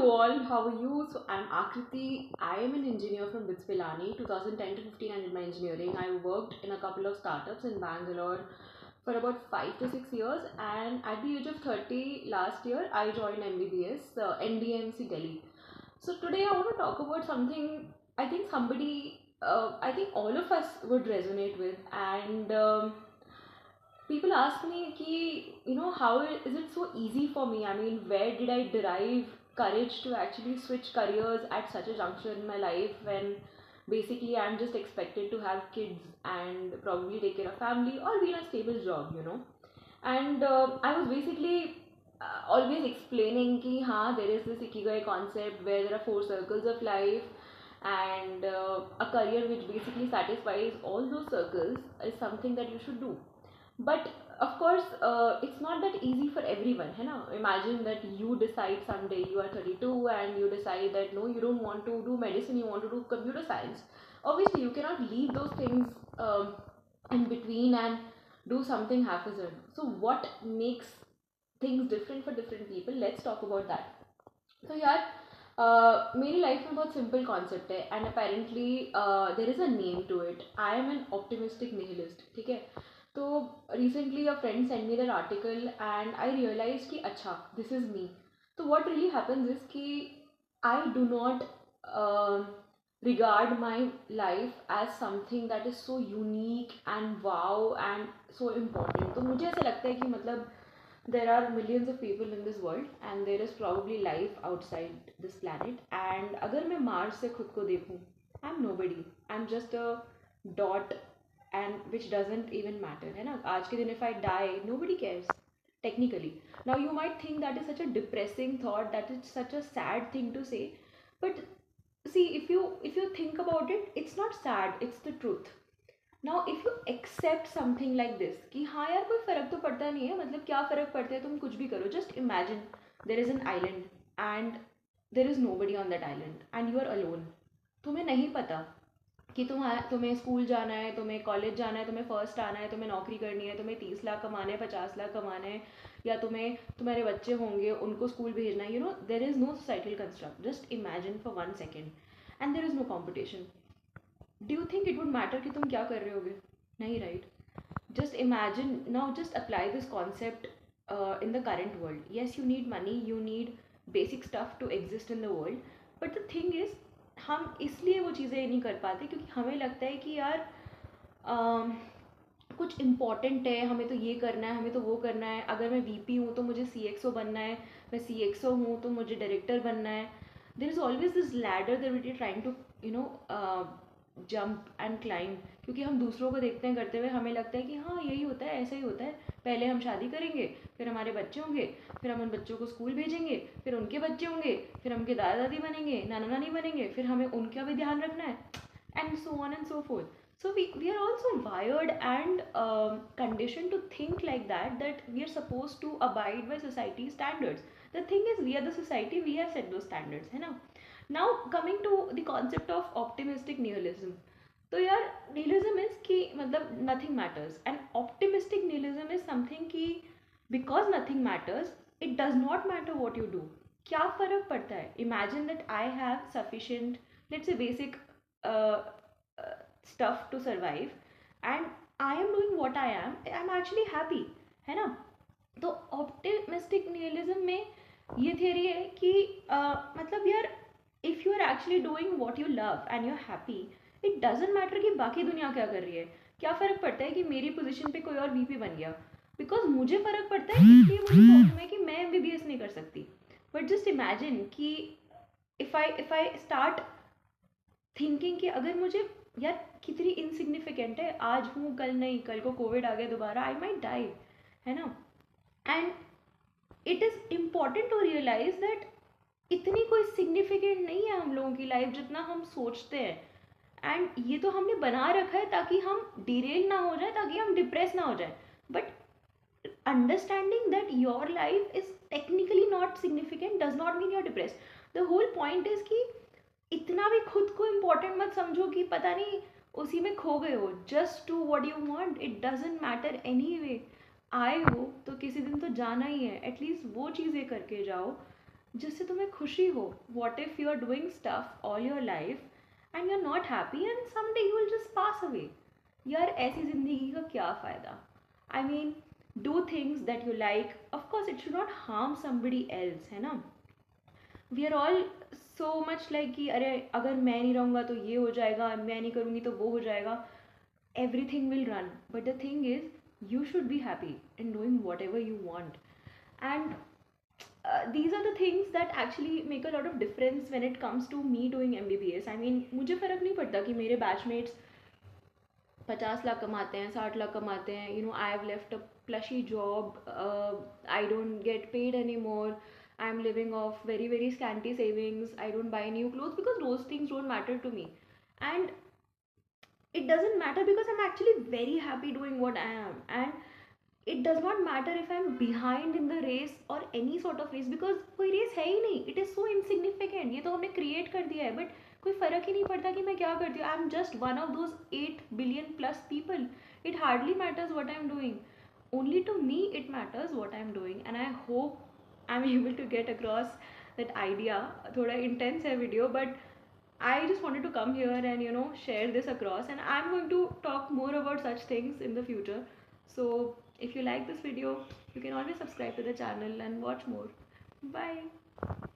all, how are you? So I'm Akriti. I am an engineer from BITS Pilani. 2010 to 15 I did my engineering. I worked in a couple of startups in Bangalore for about 5 to 6 years, and at the age of 30 last year I joined MBBS, NDMC Delhi. So today I want to talk about something I think all of us would resonate with, and people ask me ki, how is it so easy for me? I mean, where did I derive courage to actually switch careers at such a juncture in my life when basically I'm just expected to have kids and probably take care of family or be in a stable job. And I was basically always explaining ki there is this ikigai concept where there are four circles of life, and a career which basically satisfies all those circles is something that you should do. But of course, it's not that easy for everyone, है ना? Imagine that you decide someday you are 32 and you decide that no, you don't want to do medicine, you want to do computer science. Obviously you cannot leave those things in between and do something haphazard. So what makes things different for different people? Let's talk about that. तो यार मेरी life में बहुत simple concept है, and apparently there is a name to it. I am an optimistic nihilist. ठीक है. तो recently a friend send me that article and I realize कि अच्छा दिस इज़ मी. तो व्हाट रियली हैपन्स इज कि I do not regard my life as something that is so unique and wow and so important. तो मुझे ऐसा लगता है कि मतलब there are millions of people in this world and there is probably life outside this planet, and अगर मैं Mars से खुद को देखूँ, I'm nobody. I'm just a dot, and which doesn't even matter, है ना? आज के दिन if I die, nobody cares technically. Now you might think that is such a depressing thought, that is such a sad thing to say, but see, if you think about it, it's not sad, it's the truth. Now if you accept something like this कि हाँ यार कोई फ़र्क तो पड़ता नहीं है, मतलब क्या फ़र्क पड़ता है, तुम कुछ भी करो. Just imagine there is an island and there is nobody on that island and you are alone. तुम्हें नहीं पता कि तुम्हें स्कूल जाना है, तुम्हें कॉलेज जाना है, तुम्हें फर्स्ट आना है, तुम्हें नौकरी करनी है, तुम्हें 30 लाख कमाने हैं, 50 लाख कमाने हैं, या तुम्हारे बच्चे होंगे उनको स्कूल भेजना है. There is no societal construct. Just imagine for 1 second and there is no competition. Do you think it would matter कि तुम क्या कर रहे होगे? नहीं, right? Just imagine now, just apply this concept in the current world. Yes, you need money, you need basic stuff to exist in the world, but the thing is हम इसलिए वो चीज़ें नहीं कर पाते क्योंकि हमें लगता है कि यार कुछ इम्पॉर्टेंट है, हमें तो ये करना है, हमें तो वो करना है. अगर मैं वीपी हूँ तो मुझे CXO बनना है, मैं CXO हूँ तो मुझे डायरेक्टर बनना है. There is always this ladder that we are trying to jump and climb, क्योंकि हम दूसरों को देखते हैं करते हुए, हमें लगता है कि हाँ यही होता है, ऐसा ही होता है. पहले हम शादी करेंगे, फिर हमारे बच्चे होंगे, फिर हम उन बच्चों को स्कूल भेजेंगे, फिर उनके बच्चे होंगे, फिर हम के दादा दादी बनेंगे, नाना नानी बनेंगे, फिर हमें उनका भी ध्यान रखना है, and so on and so forth. So we are also wired and conditioned to think like that we are supposed to abide by society standards. The thing is, we are the society, we have set those standards, है ना? Now coming to the concept of optimistic nihilism. तो यार nihilism is कि मतलब nothing matters, and optimistic nihilism is something कि because nothing matters, it does not matter what you do. क्या फ़र्क पड़ता है? Imagine that I have sufficient, let's say basic uh, stuff to survive, and I am doing what I am, I'm actually happy, है ना? तो optimistic nihilism में ये theory है कि मतलब यार if you are actually doing what you love and you are happy, it doesn't matter कि बाकी दुनिया क्या कर रही है. क्या फ़र्क पड़ता है कि मेरी पोजीशन पे कोई और वीपी बन गया? बिकॉज मुझे फ़र्क पड़ता है, इसलिए मुझे प्रॉब्लम है कि मैं MBBS नहीं कर सकती. बट जस्ट इमेजिन कि इफ़ आई स्टार्ट थिंकिंग कि अगर मुझे यार कितनी इनसिग्निफिकेंट है, आज हूँ कल नहीं, कल को कोविड आ गया दोबारा, आई माइट डाई, है ना? And it is important to realize that इतनी कोई सिग्निफिकेंट नहीं है हम लोगों की लाइफ जितना हम सोचते हैं. एंड ये तो हमने बना रखा है ताकि हम डिरेल ना हो जाए, ताकि हम डिप्रेस ना हो जाए. But understanding that your life is technically not significant does not mean you're depressed. The whole point is कि इतना भी खुद को इम्पोर्टेंट मत समझो कि पता नहीं उसी में खो गए हो. Just do what you want, it doesn't matter anyway. आए हो तो किसी दिन तो जाना ही है, एटलीस्ट वो चीज़ें करके जाओ जिससे तुम्हें खुशी हो. What if you are doing stuff all your life and you're not happy and someday you will just pass away? यार ऐसी ज़िंदगी का क्या फ़ायदा? I mean, do things that you like. Of course, it should not harm somebody else, है ना? We are all so much like कि अरे अगर मैं नहीं रहूँगा तो ये हो जाएगा, मैं नहीं करूँगी तो वो हो जाएगा. Everything will run, but the thing is, you should be happy in doing whatever you want. And these are the things that actually make a lot of difference when it comes to me doing MBBS. I mean, मुझे फ़र्क नहीं पड़ता कि मेरे batchmates 50 lakh कमाते हैं, 60 लाख कमाते हैं. I have left a plushy job. I don't get paid anymore. I'm living off very very scanty savings. I don't buy new clothes because those things don't matter to me. And it doesn't matter because I'm actually very happy doing what I am. And it does not matter if I'm behind in the race or any sort of race, because कोई race है ही नहीं. It is so insignificant. ये तो हमने create कर दिया है, but कोई फ़र्क ही नहीं पड़ता कि मैं क्या करती हूँ. I'm just one of those 8 billion plus people. It hardly matters what I'm doing. Only to me it matters what I'm doing, and I hope I'm able to get across that idea. थोड़ा intense है video, but I just wanted to come here and share this across, and I'm going to talk more about such things in the future. So if you like this video, you can always subscribe to the channel and watch more. Bye.